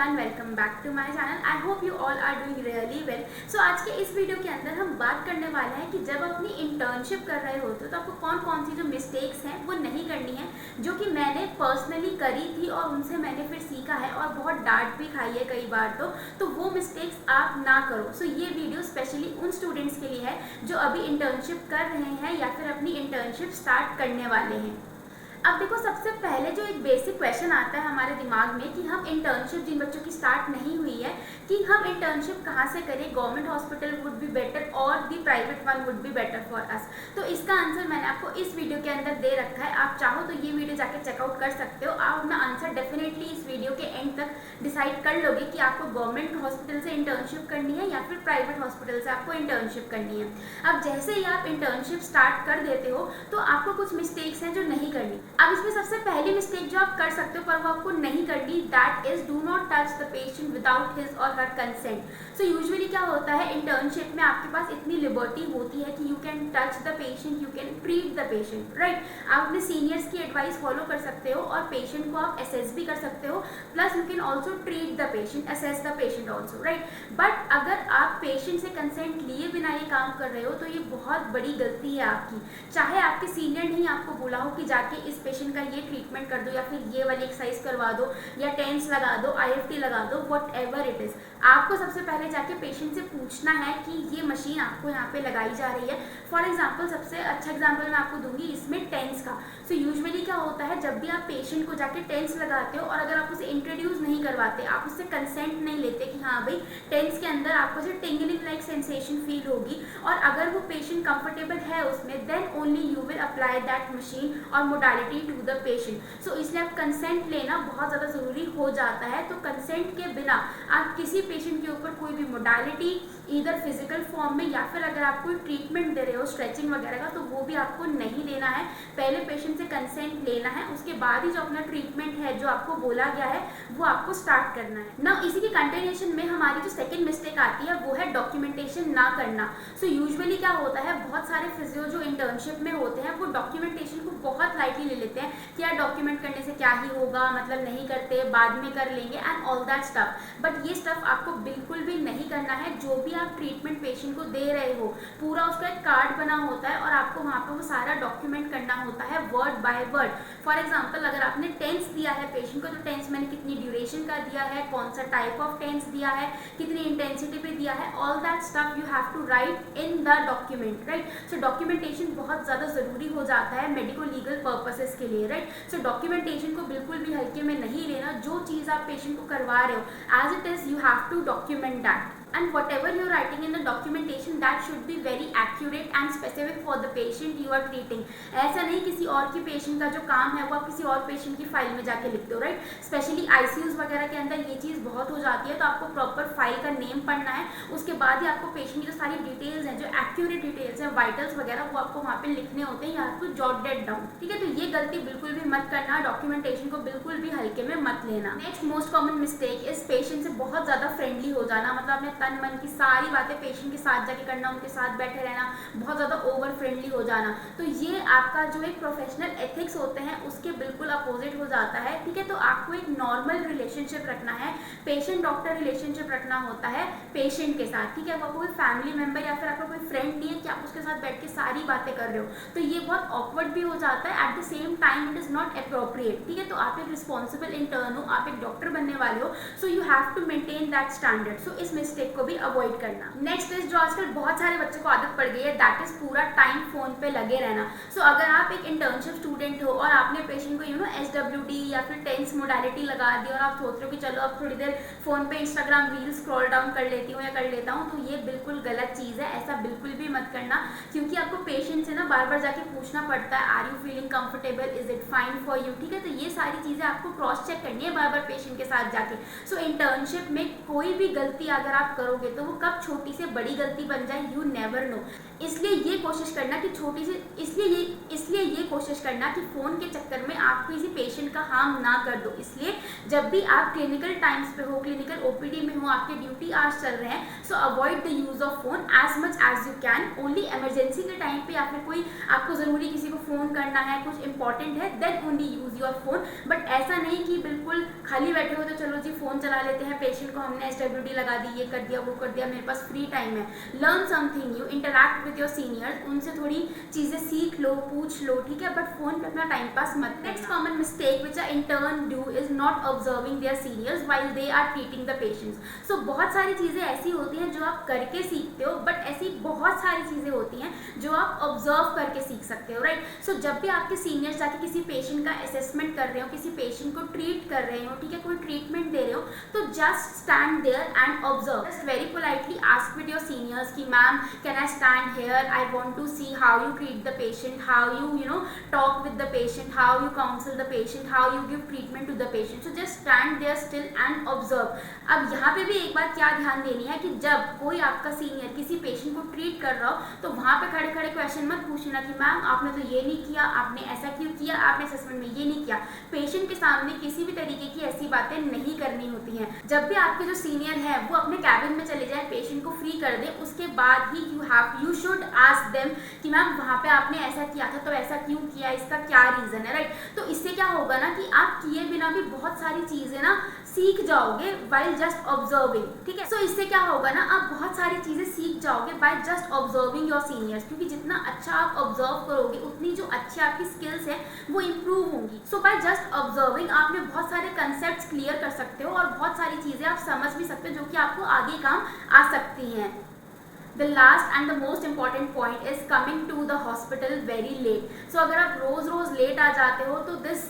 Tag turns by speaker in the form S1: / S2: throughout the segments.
S1: Everyone, welcome back to my channel. I hope you all are doing really well. So आज के इस video के अंदर हम बात करने वाले हैं कि जब अपनी इंटर्नशिप कर रहे होते हो तो आपको कौन कौन सी जो मिस्टेक्स हैं वो नहीं करनी है, जो कि मैंने पर्सनली करी थी और उनसे मैंने फिर सीखा है और बहुत डांट भी खाई है कई बार। तो वो मिस्टेक्स आप ना करो। सो ये वीडियो स्पेशली उन स्टूडेंट्स के लिए है जो अभी इंटर्नशिप कर रहे हैं या फिर अपनी इंटर्नशिप स्टार्ट करने वाले हैं। अब देखो, सबसे पहले जो एक बेसिक क्वेश्चन आता है हमारे दिमाग में कि हम इंटर्नशिप, जिन बच्चों की स्टार्ट नहीं हुई है, कि हम इंटर्नशिप कहाँ से करें, government hospital would be better और the private one would be better for us. तो इसका आंसर मैंने आपको इस वीडियो के अंदर दे रखा है। आप चाहो तो ये वीडियो जाके चेकआउट कर सकते हो। आप अपना आंसर डेफिनेटली इस वीडियो के एंड तक डिसाइड कर लोगे कि आपको गवर्नमेंट हॉस्पिटल से इंटर्नशिप करनी है या फिर प्राइवेट हॉस्पिटल से आपको इंटर्नशिप करनी है। अब जैसे ही आप इंटर्नशिप स्टार्ट कर देते हो तो आपको कुछ मिस्टेक्स हैं जो नहीं करनी। अब इसमें सबसे पहली मिस्टेक जो आप कर सकते हो पर वो आपको नहीं करनी, that is do not touch the patient without his और हर कंसेंट। सो यूजुअली क्या होता है, इंटर्नशिप में आपके पास इतनी लिबर्टी होती है कि you can touch the patient, you can treat the patient, right. आप अपने सीनियर्स की एडवाइस फॉलो कर सकते हो और पेशेंट को आप असेस भी कर सकते हो, plus you can also treat the patient, assess the patient also, right. But अगर आप पेशेंट से कंसेंट लिए बिना ये काम कर रहे हो तो ये बहुत बड़ी गलती है आपकी। चाहे आपके सीनियर ने ही आपको बोला हो कि जाके इस पेशेंट का ये ट्रीटमेंट कर दो या फिर ये वाली एक्सरसाइज करवा दो या टेंस लगा दो, IFT लगा दो, वट एवर इट इज, आपको सबसे पहले जाके पेशेंट से पूछना है कि ये मशीन आपको यहाँ पे लगाई जा रही है। फॉर एग्जाम्पल, सबसे अच्छा एग्जाम्पल मैं आपको दूंगी इसमें टेंस का। सो यूजुअली क्या होता है, जब भी आप पेशेंट को जाके टेंस लगाते हो और अगर आप उसे इंट्रोड्यूस नहीं करवाते, आप उससे कंसेंट नहीं लेते कि हाँ भाई टेंस के अंदर आपको जो टिंगलिंग लाइक सेंसेशन फील होगी और अगर वो पेशेंट कंफर्टेबल है उसमें, then only you will apply that machine और modality to the patient. So इसलिए आप कंसेंट लेना बहुत ज़्यादा ज़रूरी हो जाता है। तो कंसेंट के बिना आप किसी पेशेंट के ऊपर कोई भी मोडालिटी इधर फिजिकल फॉर्म में या फिर अगर आप कोई ट्रीटमेंट दे रहे हो स्ट्रेचिंग वगैरह का, तो वो भी आपको नहीं लेना है। पहले पेशेंट से कंसेंट लेना है, उसके बाद ही जो अपना ट्रीटमेंट है जो आपको बोला गया है वो आपको स्टार्ट करना है ना। इसी की कंटिन्यूएशन में हमारी जो सेकंड मिस्टेक आती है वो है डॉक्यूमेंटेशन ना करना। सो यूजुअली क्या होता है, बहुत सारे फिजियो जो इंटर्नशिप में होते हैं वो डॉक्यूमेंटेशन को बहुत लाइटली ले लेते हैं कि यार डॉक्यूमेंट करने से क्या ही होगा, मतलब नहीं करते, बाद में कर लेंगे and all that stuff. But ये स्टफ आपको बिल्कुल भी नहीं करना है। जो भी आप ट्रीटमेंट पेशेंट को दे रहे हो, पूरा उसका एक कार्ड बना होता है और आपको वहाँ पर वो सारा डॉक्यूमेंट करना होता है word by word. For example, अगर आपने टेंस दिया है पेशेंट को, तो टेंस मैंने कितनी ड्यूरेशन का दिया है, कौन सा टाइप ऑफ टेंस दिया है, कितनी इंटेंसिटी पे दिया है, all that stuff you have to write in the document, right. So documentation बहुत ज़्यादा ज़रूरी हो जाता है मेडिको लीगल पर्पसेस के लिए, राइट। सो डॉक्यूमेंटेशन को बिल्कुल भी हल्के में नहीं लेना। जो चीज़ आप पेशेंट को करवा रहे हो as it is, you have to document that, and whatever you are writing in the documentation that should be very accurate and specific for the patient you are treating। ऐसा नहीं किसी और की पेशेंट का जो काम है वो आप किसी और पेशेंट की फाइल में जाके लिखते हो, राइट। स्पेशली ICUs वगैरह के अंदर ये चीज़ बहुत हो जाती है। तो आपको प्रॉपर फाइल का नेम पढ़ना है, उसके बाद ही आपको पेशेंट की जो सारी डिटेल्स हैं, जो एक्यूरेट डिटेल्स हैं, वाइटल्स वगैरह, वो आपको वहाँ पे लिखने होते हैं, या आपको जॉट डेट डाउन, ठीक है। तो ये गलती बिल्कुल भी मत करना, डॉक्यूमेंटेशन को बिल्कुल भी हल्के में मत लेना। Next most common mistake is patient से बहुत ज़्यादा फ्रेंडली हो जाना, मतलब अपने तन मन की सारी बातें पेशेंट के साथ जाके करना, उनके साथ बैठे रहना, बहुत ज़्यादा ओवर फ्रेंडली हो जाना। तो ये आपका जो एक प्रोफेशनल एथिक्स होते हैं उसके बिल्कुल अपोजिट हो जाता है, ठीक है। तो आपको एक नॉर्मल रिलेशनशिप रखना है, पेशेंट डॉक्टर रिलेशनशिप रखना होता है पेशेंट के साथ, ठीक है। वो कोई फैमिली मेम्बर या फिर आपका कोई फ्रेंड नहीं है कि आप उसके साथ बैठ के सारी बातें कर रहे हो, तो ये बहुत ऑकवर्ड भी हो जाता है। At the same time it is not appropriate, ठीक है। तो आप एक रिस्पॉन्सिबल इंटर्न हो, आप एक डॉक्टर बनने वाले हो, so you have to maintain that standard. So इस मिस्टेक को भी अवॉइड करना। नेक्स्ट इज जो आजकल बहुत सारे बच्चों को आदत पड़ गई है, दैट इज पूरा टाइम फोन पे लगे रहना। सो अगर आप एक इंटर्नशिप स्टूडेंट हो और आपने पेशेंट को SWD या फिर टेंस मोडालिटी लगा दी और आप सोच रहे हो कि चलो अब थोड़ी देर फोन पे इंस्टाग्राम रील स्क्रॉल डाउन कर लेती हूँ या कर लेता हूँ, तो ये बिल्कुल गलत चीज़ है। ऐसा बिल्कुल भी मत करना, क्योंकि आपको पेशेंट से ना बार बार जाके पूछना पड़ता है, are you feeling comfortable, is it fine for you, ठीक है। तो ये सारी चीज़ें आपको क्रॉस चेक करनी है बार बार पेशेंट के साथ जाके। सो इंटर्नशिप में कोई भी गलती अगर आप करोगे तो वो कब छोटी से बड़ी गलती बन जाए, यू नेवर नो। इसलिए ये कोशिश करना कि छोटी सी इसलिए ये कोशिश करना कि फ़ोन के चक्कर में आप किसी पेशेंट का हार्म ना कर दो। इसलिए जब भी आप क्लिनिकल टाइम्स पे हो, क्लिनिकल OPD में हो, आपके ड्यूटी आवर्स चल रहे हैं, so avoid the use of phone as much as you can. Only emergency के टाइम पे या फिर कोई आपको ज़रूरी किसी को फ़ोन करना है, कुछ इंपॉर्टेंट है, then only use your phone. But ऐसा नहीं कि बिल्कुल खाली बैठे हो तो चलो जी फ़ोन चला लेते हैं, पेशेंट को हमने SWD लगा दी, ये कर दिया, वो कर दिया, मेरे पास फ्री टाइम है। Learn something new, interact with your seniors, उनसे थोड़ी चीज़ें सीख लो, पूछ लो, ठीक है, बट फोन पे अपना टाइम पास मत। Next common mistake which a intern do is not observing their seniors while they are treating the patients. So बहुत सारी चीज़ें ऐसी होती हैं जो आप करके सीखते हो, बट ऐसी बहुत सारी चीज़ें होती हैं जो आप ऑब्जर्व करके सीख सकते हो, राइट। सो जब भी आपके सीनियर्स जाके किसी पेशेंट का असेसमेंट कर रहे हो, किसी पेशेंट को ट्रीट कर रहे हो, ठीक है, कोई ट्रीटमेंट दे रहे हो, तो just stand there and observe. Just very politely ask with your seniors कि ma'am can I stand here, I want to see how you treat the patient, how you know talk with the patient, how you counsel the patient, how you give treatment to the patient. So just stand there still and observe. अब यहाँ पे भी एक बात क्या ध्यान देनी है कि जब कोई आपका सीनियर किसी पेशेंट को ट्रीट कर रहा हो, तो वहाँ पे खड़े खड़े क्वेश्चन मत पूछना कि मैम आपने तो ये नहीं किया, आपने ऐसा क्यों किया, आपने असेसमेंट में ये नहीं किया। पेशेंट के सामने किसी भी तरीके की ऐसी बातें नहीं करनी होती हैं। जब भी आपके जो सीनियर है वो अपने कैबिन में चले जाए, पेशेंट को फ्री कर दे, उसके बाद ही यू शुड आस्क देम कि मैम वहाँ पे आपने ऐसा किया था, तो ऐसा क्यों किया, इसका क्या रीज़न है, राइट। तो इससे क्या होगा ना कि आप किए बिना भी बहुत सारी चीज़ें ना सीख जाओगे वाइल जस्ट ऑब्जर्विंग, ठीक है। सो इससे क्या होगा ना, आप बहुत सारी चीज़ें सीख जाओगे by just observing your seniors, क्योंकि जितना अच्छा आप ऑब्जर्व करोगे उतनी जो अच्छी आपकी स्किल्स हैं वो इम्प्रूव होंगी। सो बाय जस्ट ऑब्जर्विंग आप में बहुत सारे कंसेप्ट क्लियर कर सकते हो और बहुत सारी चीज़ें आप समझ भी सकते हो जो कि आपको आगे काम आ सकती हैं। The last and the most important point is coming to the hospital very late. So अगर आप रोज़ लेट आ जाते हो तो this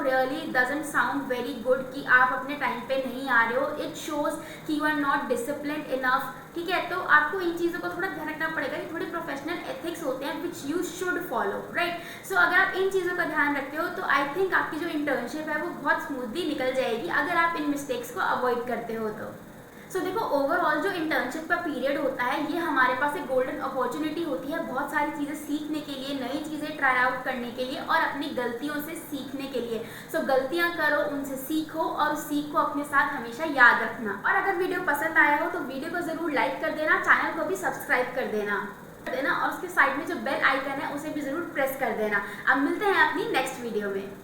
S1: really doesn't sound very good कि आप अपने टाइम पे नहीं आ रहे हो। It shows कि you are not disciplined enough, ठीक है। तो आपको इन चीज़ों को थोड़ा ध्यान रखना पड़ेगा कि थोड़े प्रोफेशनल एथिक्स होते हैं which you should follow, right. So अगर आप इन चीज़ों का ध्यान रखते हो तो आई थिंक आपकी जो इंटर्नशिप है वो बहुत स्मूथली निकल जाएगी अगर आप इन मिस्टेक्स को अवॉइड करते हो तो। सो देखो, ओवरऑल जो इंटर्नशिप का पीरियड होता है ये हमारे पास एक गोल्डन अपॉर्चुनिटी होती है बहुत सारी चीज़ें सीखने के लिए, नई चीज़ें ट्राई आउट करने के लिए और अपनी गलतियों से सीखने के लिए। सो गलतियां करो, उनसे सीखो और उस सीख को अपने साथ हमेशा याद रखना। और अगर वीडियो पसंद आया हो तो वीडियो को ज़रूर लाइक कर देना, चैनल को भी सब्सक्राइब कर देना और उसके साइड में जो बेल आइकन है उसे भी ज़रूर प्रेस कर देना। अब मिलते हैं अपनी नेक्स्ट वीडियो में।